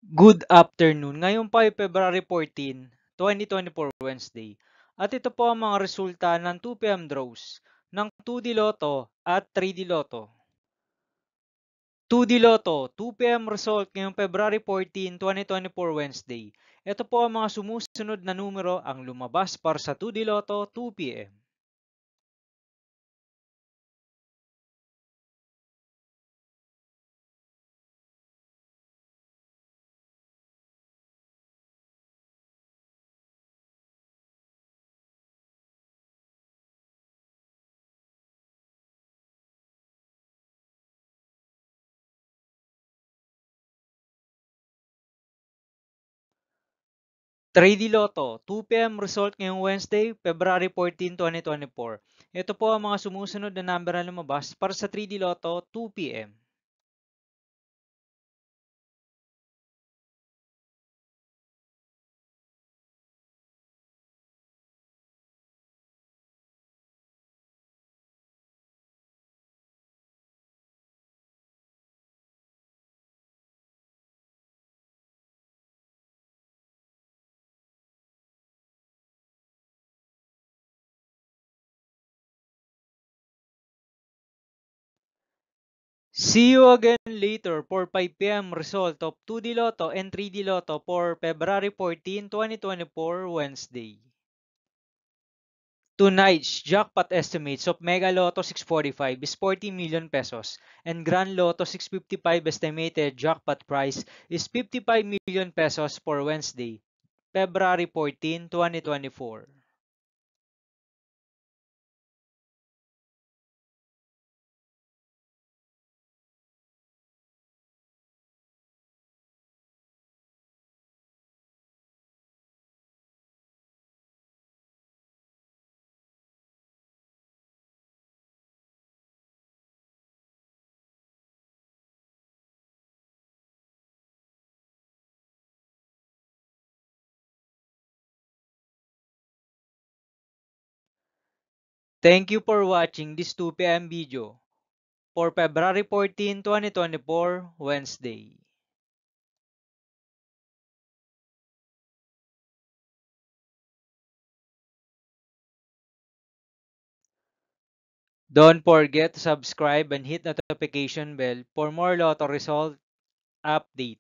Good afternoon. Ngayon po ay February 14, 2024 Wednesday. At ito po ang mga resulta ng 2 PM draws ng 2D Lotto at 3D Lotto. 2D Lotto, 2 PM result ngayong February 14, 2024 Wednesday. Ito po ang mga sumusunod na numero ang lumabas para sa 2D Lotto 2 PM. 3D Lotto, 2 PM result ngayong Wednesday, February 14, 2024. Ito po ang mga sumusunod na number na lumabas para sa 3D Lotto 2 PM. 'See you again later for 5 PM result of 2D Lotto and 3D Lotto for February 14, 2024 Wednesday. Tonight's jackpot estimates of Mega Lotto 645 is 40 million pesos and Grand Lotto 655 estimated jackpot price is 55 million pesos for Wednesday, February 14, 2024. Thank you for watching this 2 PM video for February 14, 2024 Wednesday. Don't forget to subscribe and hit the notification bell for more Lotto result update.